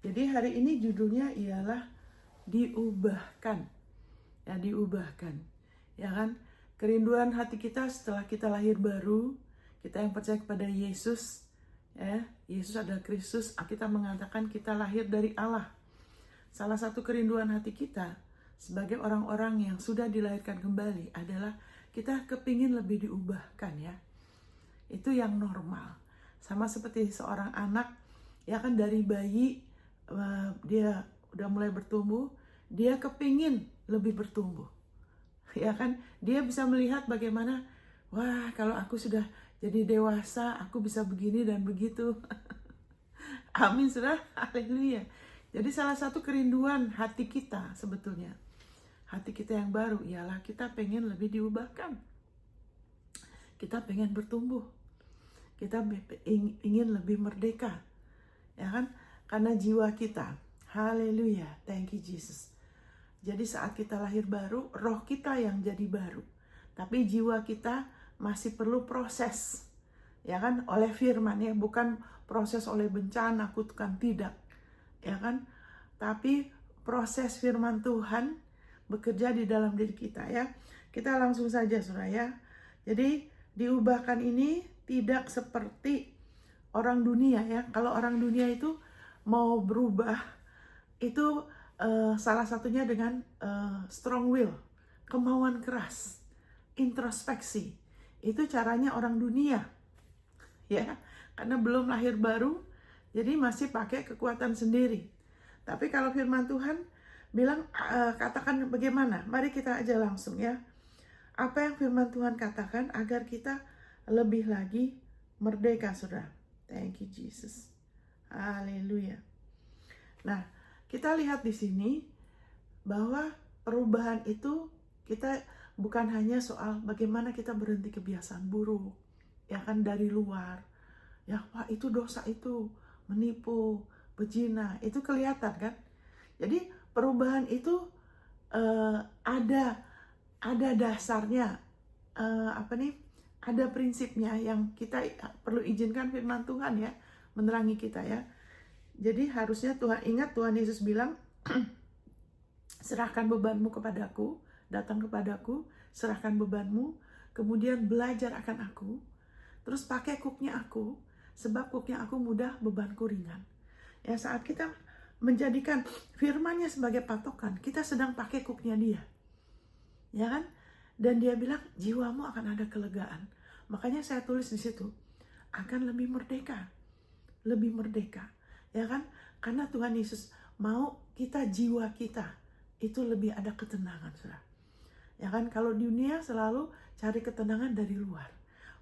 Jadi hari ini judulnya ialah diubahkan. Ya, diubahkan. Ya kan? Kerinduan hati kita setelah kita lahir baru, kita yang percaya kepada Yesus, ya, Yesus adalah Kristus, kita mengatakan kita lahir dari Allah. Salah satu kerinduan hati kita sebagai orang-orang yang sudah dilahirkan kembali adalah kita kepingin lebih diubahkan, ya. Itu yang normal. Sama seperti seorang anak, ya kan, dari bayi dia udah mulai bertumbuh, dia kepingin lebih bertumbuh. Ya kan, dia bisa melihat bagaimana, wah, kalau aku sudah jadi dewasa, aku bisa begini dan begitu. Amin, saudara. Haleluya. Jadi salah satu kerinduan hati kita sebetulnya, hati kita yang baru, ialah kita pengen lebih diubahkan. Kita pengen bertumbuh. Kita ingin lebih merdeka. Ya kan? Karena jiwa kita, haleluya, thank you Jesus. Jadi saat kita lahir baru, roh kita yang jadi baru. Tapi jiwa kita masih perlu proses. Ya kan? Oleh firman, ya, bukan proses oleh bencana, kutukan, tidak. Ya kan? Tapi proses firman Tuhan bekerja di dalam diri kita, ya. Kita langsung saja, saudara, ya. Jadi diubahkan ini tidak seperti orang dunia, ya. Kalau orang dunia itu mau berubah, itu salah satunya dengan strong will, kemauan keras, introspeksi. Itu caranya orang dunia, ya, karena belum lahir baru, jadi masih pakai kekuatan sendiri. Tapi kalau firman Tuhan bilang, katakan bagaimana? Mari kita aja langsung, ya. Apa yang firman Tuhan katakan agar kita lebih lagi merdeka, saudara. Thank you Jesus. Haleluya. Nah, kita lihat di sini bahwa perubahan itu kita bukan hanya soal bagaimana kita berhenti kebiasaan buruk, ya kan, dari luar. Ya, wah, itu dosa, itu menipu, berzina, itu kelihatan kan. Jadi perubahan itu ada dasarnya, ada prinsipnya yang kita perlu izinkan firman Tuhan, ya, menerangi kita, ya. Jadi harusnya Tuhan Yesus bilang, serahkan bebanmu kepadaku, datang kepadaku, serahkan bebanmu, kemudian belajar akan aku, terus pakai kuknya aku, sebab kuknya aku mudah, bebanku ringan. Ya, saat kita menjadikan firman-Nya sebagai patokan, kita sedang pakai kuknya dia. Ya kan? Dan dia bilang, jiwamu akan ada kelegaan. Makanya saya tulis di situ, akan lebih merdeka. Lebih merdeka. Ya kan? Karena Tuhan Yesus mau kita, jiwa kita itu lebih ada ketenangan, saudara. Ya kan? Kalau di dunia selalu cari ketenangan dari luar.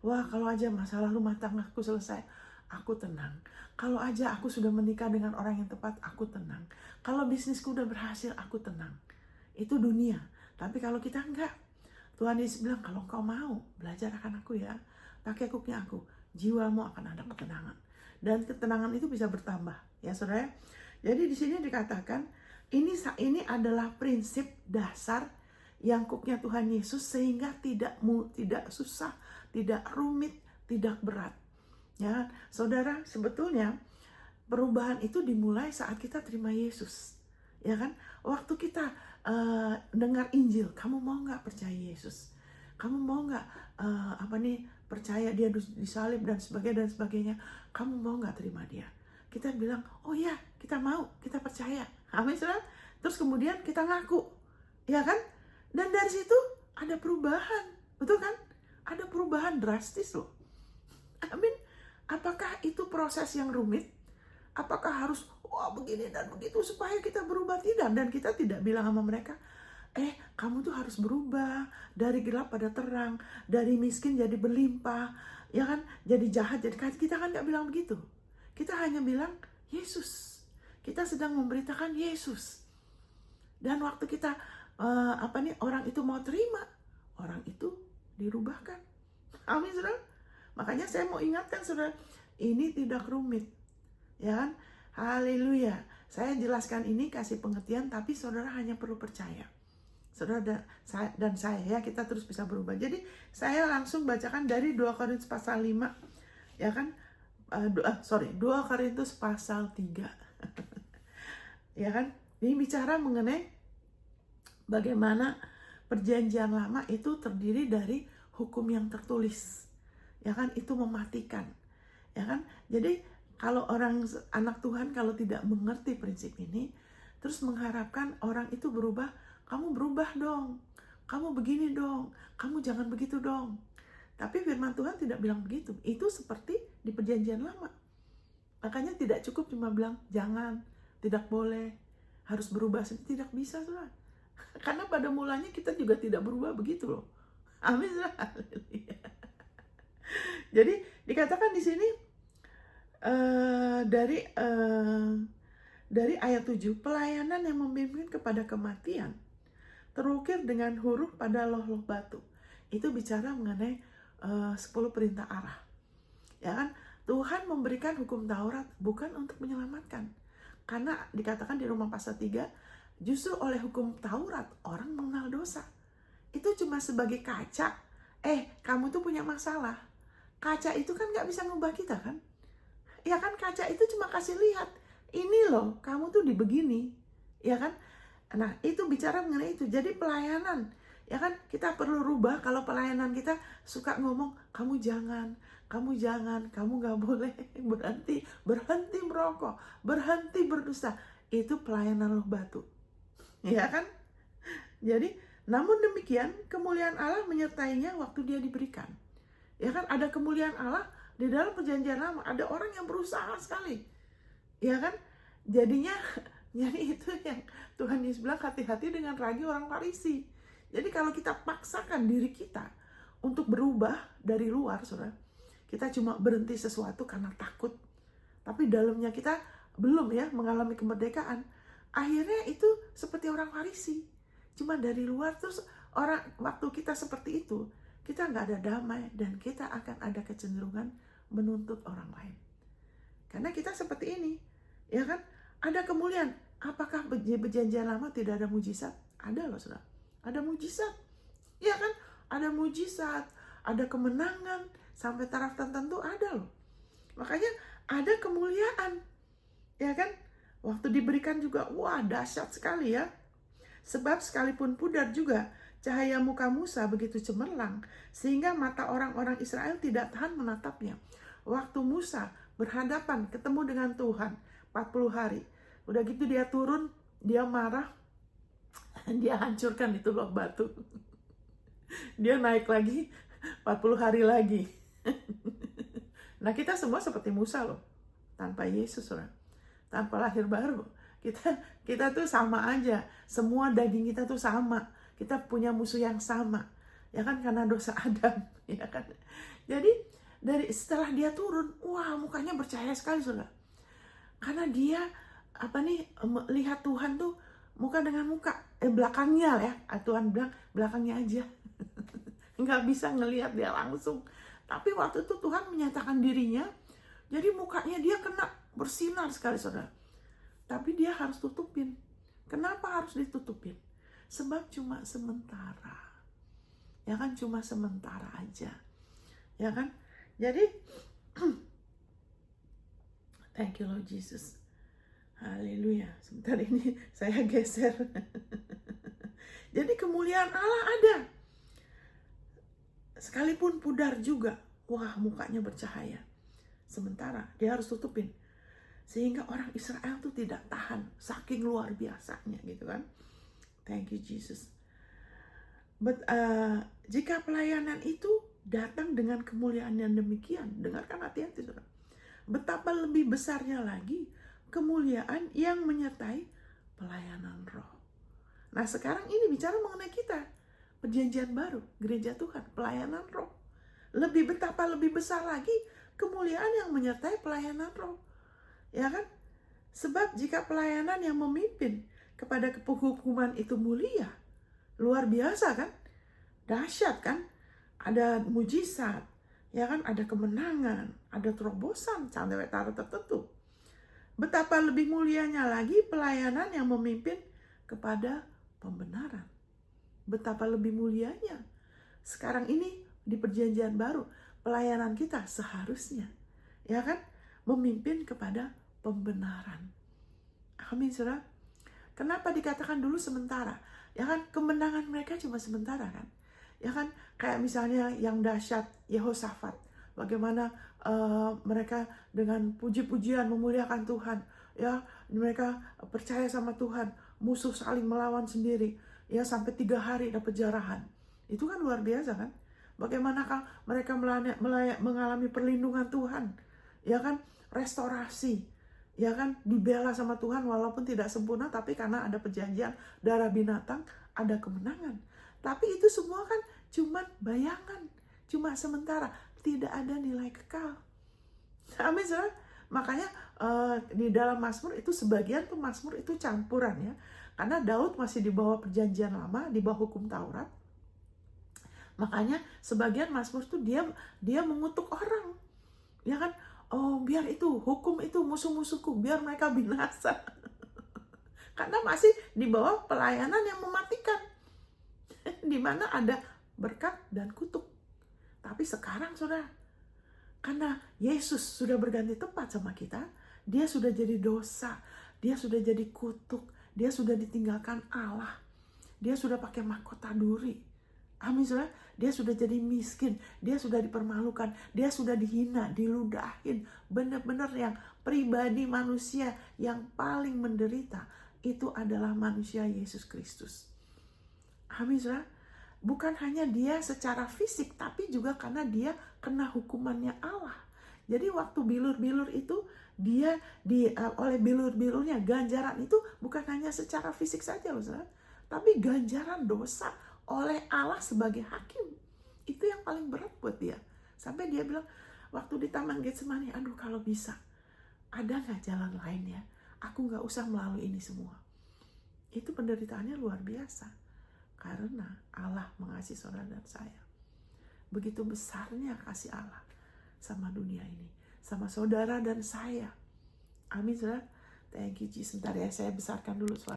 Wah, kalau aja masa lalu rumah tanggaku selesai, aku tenang. Kalau aja aku sudah menikah dengan orang yang tepat, aku tenang. Kalau bisnisku udah berhasil, aku tenang. Itu dunia. Tapi kalau kita enggak, Tuhan Yesus bilang, kalau kau mau belajar akan aku, ya, pakai kuknya aku, jiwamu akan ada ketenangan. Dan ketenangan itu bisa bertambah, ya, saudara. Jadi di sini dikatakan, ini adalah prinsip dasar yang kuknya Tuhan Yesus, sehingga tidak susah, tidak rumit, tidak berat. Ya, saudara, sebetulnya perubahan itu dimulai saat kita terima Yesus, ya kan? Waktu kita dengar Injil, kamu mau nggak percaya Yesus? Kamu mau nggak percaya dia disalib dan sebagainya? Kamu mau nggak terima dia? Kita bilang, oh ya, kita mau, kita percaya. Amin, saudara. Terus kemudian kita ngaku, ya kan? Dan dari situ ada perubahan, betul kan? Ada perubahan drastis loh. Amin. Apakah itu proses yang rumit? Apakah harus begini dan begitu supaya kita berubah? Tidak. Dan kita tidak bilang sama mereka, kamu tuh harus berubah dari gelap pada terang, dari miskin jadi berlimpah, ya kan, jadi jahat jadi kaya. Kita kan nggak bilang begitu. Kita hanya bilang Yesus. Kita sedang memberitakan Yesus. Dan waktu kita orang itu mau terima, orang itu dirubahkan. Amin, saudara. Makanya saya mau ingatkan, saudara, ini tidak rumit, ya kan? Haleluya. Saya jelaskan ini, kasih pengertian, tapi saudara hanya perlu percaya. Saudara dan saya, ya, kita terus bisa berubah. Jadi saya langsung bacakan dari 2 Korintus pasal 5, ya kan? 2 Korintus pasal 3. ya kan? Ini bicara mengenai bagaimana perjanjian lama itu terdiri dari hukum yang tertulis, ya kan? Itu mematikan, ya kan? Jadi kalau anak Tuhan kalau tidak mengerti prinsip ini, terus mengharapkan orang itu berubah, kamu berubah dong, kamu begini dong, kamu jangan begitu dong. Tapi firman Tuhan tidak bilang begitu. Itu seperti di perjanjian lama. Makanya tidak cukup cuma bilang jangan, tidak boleh, harus berubah. Tidak bisa, saudara. Karena pada mulanya kita juga tidak berubah begitu loh. Amin. Jadi dikatakan di sini dari ayat 7, pelayanan yang memimpin kepada kematian terukir dengan huruf pada loh-loh batu. Itu bicara mengenai 10 perintah Allah. Ya kan? Tuhan memberikan hukum Taurat bukan untuk menyelamatkan. Karena dikatakan di Roma pasal 3, justru oleh hukum Taurat orang mengenal dosa. Itu cuma sebagai kaca. Kamu tuh punya masalah. Kaca itu kan gak bisa ngubah kita kan? Ya kan, kaca itu cuma kasih lihat. Ini loh, kamu tuh dibegini. Ya kan? Nah, itu bicara mengenai itu. Jadi pelayanan, ya kan, kita perlu rubah. Kalau pelayanan kita suka ngomong, kamu jangan, kamu gak boleh, berhenti merokok, berhenti berdusta. Itu pelayanan loh batu. Ya kan? Jadi, namun demikian, kemuliaan Allah menyertainya waktu dia diberikan. Ya kan, ada kemuliaan Allah di dalam perjanjian lama. Ada orang yang berusaha sekali. Ya kan? Jadinya, jadi itu yang Tuhan Yesus bilang, hati-hati dengan ragi orang Farisi. Jadi kalau kita paksakan diri kita untuk berubah dari luar, saudara, kita cuma berhenti sesuatu karena takut. Tapi dalamnya kita belum ya mengalami kemerdekaan. Akhirnya itu seperti orang Farisi. Cuma dari luar, terus waktu kita seperti itu, kita nggak ada damai dan kita akan ada kecenderungan menuntut orang lain. Karena kita seperti ini, ya kan? Ada kemuliaan. Apakah perjanjian lama tidak ada mujizat? Ada loh, saudara. Ada mujizat, ya kan? Ada mujizat, ada kemenangan sampai taraf tertentu ada loh. Makanya ada kemuliaan, ya kan? Waktu diberikan juga, wah dahsyat sekali ya. Sebab sekalipun pudar juga, cahaya muka Musa begitu cemerlang, sehingga mata orang-orang Israel tidak tahan menatapnya. Waktu Musa berhadapan, ketemu dengan Tuhan, 40 hari. Udah gitu dia turun, dia marah, dia hancurkan itu loh batu. Dia naik lagi, 40 hari lagi. Nah kita semua seperti Musa loh, tanpa Yesus, saudara. Tanpa lahir baru. Kita tuh sama aja. Semua daging kita tuh sama. Kita punya musuh yang sama. Ya kan, karena dosa Adam. Ya kan. Jadi setelah dia turun, wah mukanya bercahaya sekali, saudara. Karena dia lihat Tuhan tuh muka dengan muka. Belakangnya ya. Tuhan bilang belakangnya aja. Nggak bisa ngelihat dia langsung. Tapi waktu itu Tuhan menyatakan dirinya. Jadi mukanya dia kena bersinar sekali, saudara. Tapi dia harus tutupin. Kenapa harus ditutupin? Sebab cuma sementara. Ya kan, cuma sementara aja. Ya kan? Jadi, thank you Lord Jesus. Haleluya. Sebentar ini saya geser. Jadi kemuliaan Allah ada. Sekalipun pudar juga. Wah, mukanya bercahaya. Sementara, dia harus tutupin. Sehingga orang Israel tuh tidak tahan, saking luar biasanya gitu kan. Thank you Jesus. Jika pelayanan itu datang dengan kemuliaan yang demikian, dengarkan hati-hati, saudara. Betapa lebih besarnya lagi kemuliaan yang menyertai pelayanan roh. Nah sekarang ini bicara mengenai kita, perjanjian baru, gereja Tuhan, pelayanan roh. Betapa lebih besar lagi kemuliaan yang menyertai pelayanan roh. Ya kan? Sebab jika pelayanan yang memimpin kepada kehukuman itu mulia, luar biasa kan? Dahsyat kan? Ada mujizat, ya kan? Ada kemenangan, ada terobosan sampai taraf tertentu. Betapa lebih mulianya lagi pelayanan yang memimpin kepada pembenaran. Betapa lebih mulianya. Sekarang ini di perjanjian baru, pelayanan kita seharusnya, ya kan? Memimpin kepada pembenaran. Amin, saudara. Kenapa dikatakan dulu sementara? Ya kan, kemenangan mereka cuma sementara kan. Ya kan, kayak misalnya yang dahsyat Yehosafat. Bagaimana mereka dengan puji-pujian memuliakan Tuhan. Ya, mereka percaya sama Tuhan. Musuh saling melawan sendiri. Ya, sampai 3 hari dapat jarahan. Itu kan luar biasa kan. Bagaimanakah mereka mengalami perlindungan Tuhan. Ya kan, restorasi. Ya kan, dibela sama Tuhan walaupun tidak sempurna, tapi karena ada perjanjian darah binatang, ada kemenangan. Tapi itu semua kan cuma bayangan, cuma sementara, tidak ada nilai kekal. Amin, saudara. Makanya di dalam Mazmur itu sebagian pemazmur itu campuran ya, karena Daud masih di bawah perjanjian lama, di bawah hukum Taurat. Makanya sebagian Mazmur itu dia mengutuk orang, ya kan. Oh, biar itu, hukum itu musuh-musuhku, biar mereka binasa. Karena masih di bawah pelayanan yang mematikan. Di mana ada berkat dan kutuk. Tapi sekarang, saudara, karena Yesus sudah berganti tempat sama kita, dia sudah jadi dosa, dia sudah jadi kutuk, dia sudah ditinggalkan Allah, dia sudah pakai mahkota duri. Amin, saudara. Dia sudah jadi miskin, dia sudah dipermalukan, dia sudah dihina, diludahin. Benar-benar yang pribadi manusia yang paling menderita itu adalah manusia Yesus Kristus. Amin, saudara. Bukan hanya dia secara fisik, tapi juga karena dia kena hukumannya Allah. Jadi waktu bilur-bilur itu, dia oleh bilur-bilurnya, ganjaran itu bukan hanya secara fisik saja loh, saudara, tapi ganjaran dosa oleh Allah sebagai hakim. Itu yang paling berat buat dia. Sampai dia bilang waktu di Taman Getsemani, aduh kalau bisa, ada gak jalan lain ya? Aku gak usah melalui ini semua. Itu penderitaannya luar biasa. Karena Allah mengasihi saudara dan saya. Begitu besarnya kasih Allah sama dunia ini, sama saudara dan saya. Amin, saudara. Thank you, Jesus. Sebentar ya, saya besarkan dulu suara.